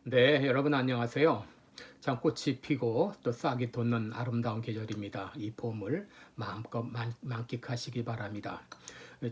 네, 여러분 안녕하세요. 장꽃이 피고 또 싹이 돋는 아름다운 계절입니다. 이 봄을 마음껏 만끽하시기 바랍니다.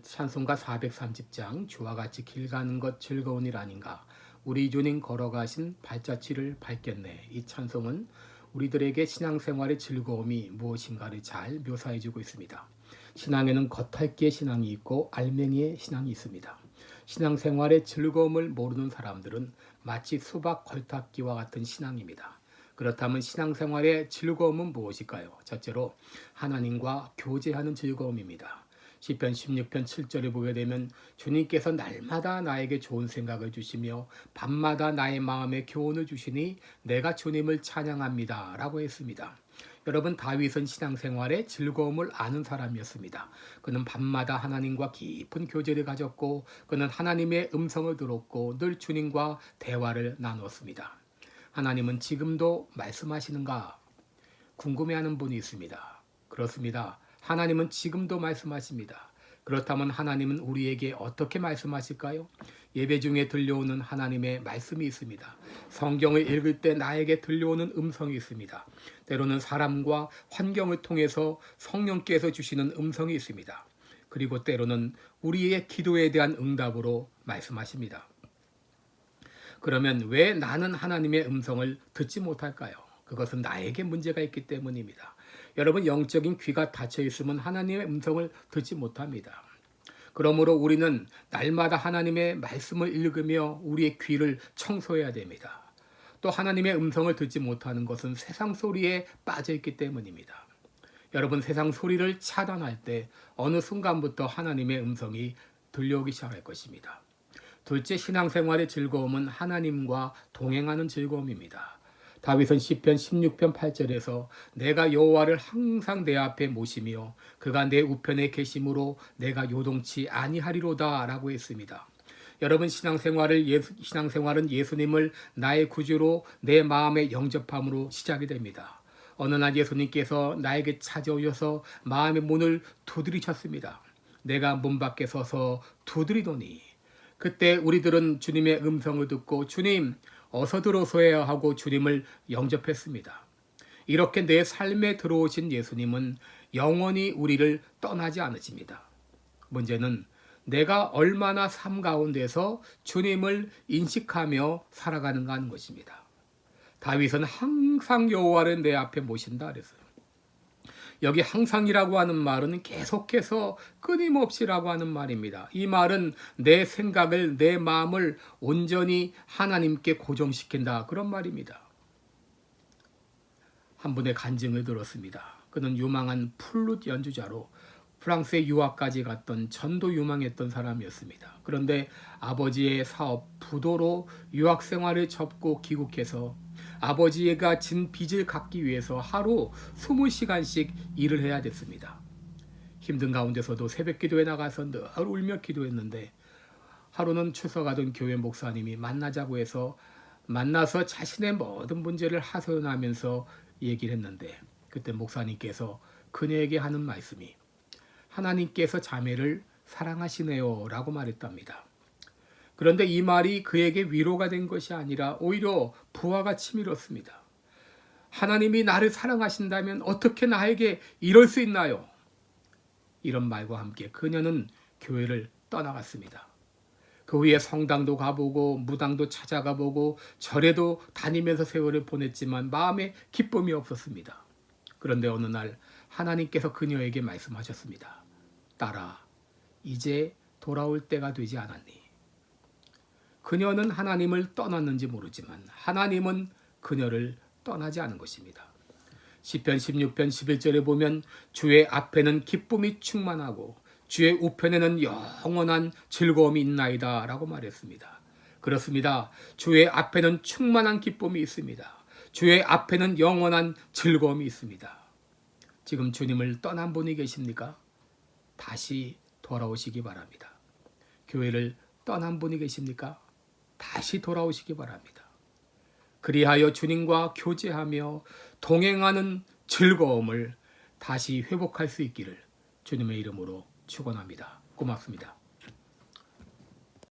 찬송가 430장 주와 같이 길 가는 것 즐거운 일 아닌가. 우리 주님 걸어가신 발자취를 밟겠네. 이 찬송은 우리들에게 신앙생활의 즐거움이 무엇인가를 잘 묘사해주고 있습니다. 신앙에는 겉핥기의 신앙이 있고 알맹이의 신앙이 있습니다. 신앙생활의 즐거움을 모르는 사람들은 마치 수박 걸타기와 같은 신앙입니다. 그렇다면 신앙생활의 즐거움은 무엇일까요? 첫째로 하나님과 교제하는 즐거움입니다. 시편 16편 7절에 보게 되면 주님께서 날마다 나에게 좋은 생각을 주시며 밤마다 나의 마음에 교훈을 주시니 내가 주님을 찬양합니다 라고 했습니다. 여러분, 다윗은 신앙생활에 즐거움을 아는 사람이었습니다. 그는 밤마다 하나님과 깊은 교제를 가졌고 그는 하나님의 음성을 들었고 늘 주님과 대화를 나누었습니다. 하나님은 지금도 말씀하시는가 궁금해하는 분이 있습니다. 그렇습니다. 하나님은 지금도 말씀하십니다. 그렇다면 하나님은 우리에게 어떻게 말씀하실까요? 예배 중에 들려오는 하나님의 말씀이 있습니다. 성경을 읽을 때 나에게 들려오는 음성이 있습니다. 때로는 사람과 환경을 통해서 성령께서 주시는 음성이 있습니다. 그리고 때로는 우리의 기도에 대한 응답으로 말씀하십니다. 그러면 왜 나는 하나님의 음성을 듣지 못할까요? 그것은 나에게 문제가 있기 때문입니다. 여러분, 영적인 귀가 닫혀 있으면 하나님의 음성을 듣지 못합니다. 그러므로 우리는 날마다 하나님의 말씀을 읽으며 우리의 귀를 청소해야 됩니다. 또 하나님의 음성을 듣지 못하는 것은 세상 소리에 빠져 있기 때문입니다. 여러분, 세상 소리를 차단할 때 어느 순간부터 하나님의 음성이 들려오기 시작할 것입니다. 둘째, 신앙생활의 즐거움은 하나님과 동행하는 즐거움입니다. 다윗은 시편 16편 8절에서 내가 여호와를 항상 내 앞에 모시며 그가 내 우편에 계심으로 내가 요동치 아니하리로다 라고 했습니다. 여러분, 신앙생활은 예수님을 나의 구주로 내 마음에 영접함으로 시작이 됩니다. 어느 날 예수님께서 나에게 찾아오셔서 마음의 문을 두드리셨습니다. 내가 문 밖에 서서 두드리더니 그때 우리들은 주님의 음성을 듣고 주님 어서 들어오소서 하고 주님을 영접했습니다. 이렇게 내 삶에 들어오신 예수님은 영원히 우리를 떠나지 않으십니다. 문제는 내가 얼마나 삶 가운데서 주님을 인식하며 살아가는가 하는 것입니다. 다윗은 항상 여호와를 내 앞에 모신다 그랬어요. 여기 항상이라고 하는 말은 계속해서 끊임없이라고 하는 말입니다. 이 말은 내 생각을, 내 마음을 온전히 하나님께 고정시킨다, 그런 말입니다. 한 분의 간증을 들었습니다. 그는 유망한 플룻 연주자로 프랑스에 유학까지 갔던 전도 유망했던 사람이었습니다. 그런데 아버지의 사업 부도로 유학 생활을 접고 귀국해서 아버지가 진 빚을 갚기 위해서 하루 20시간씩 일을 해야 됐습니다. 힘든 가운데서도 새벽 기도에 나가서 늘 울며 기도했는데 하루는 출석하던 교회 목사님이 만나자고 해서 만나서 자신의 모든 문제를 하소연하면서 얘기를 했는데 그때 목사님께서 그녀에게 하는 말씀이 하나님께서 자매를 사랑하시네요 라고 말했답니다. 그런데 이 말이 그에게 위로가 된 것이 아니라 오히려 부하가 치밀었습니다. 하나님이 나를 사랑하신다면 어떻게 나에게 이럴 수 있나요? 이런 말과 함께 그녀는 교회를 떠나갔습니다. 그 후에 성당도 가보고 무당도 찾아가보고 절에도 다니면서 세월을 보냈지만 마음에 기쁨이 없었습니다. 그런데 어느 날 하나님께서 그녀에게 말씀하셨습니다. 딸아, 이제 돌아올 때가 되지 않았니? 그녀는 하나님을 떠났는지 모르지만 하나님은 그녀를 떠나지 않은 것입니다. 시편 16편 11절에 보면 주의 앞에는 기쁨이 충만하고 주의 우편에는 영원한 즐거움이 있나이다 라고 말했습니다. 그렇습니다. 주의 앞에는 충만한 기쁨이 있습니다. 주의 앞에는 영원한 즐거움이 있습니다. 지금 주님을 떠난 분이 계십니까? 다시 돌아오시기 바랍니다. 교회를 떠난 분이 계십니까? 다시 돌아오시기 바랍니다. 그리하여 주님과 교제하며 동행하는 즐거움을 다시 회복할 수 있기를 주님의 이름으로 축원합니다. 고맙습니다.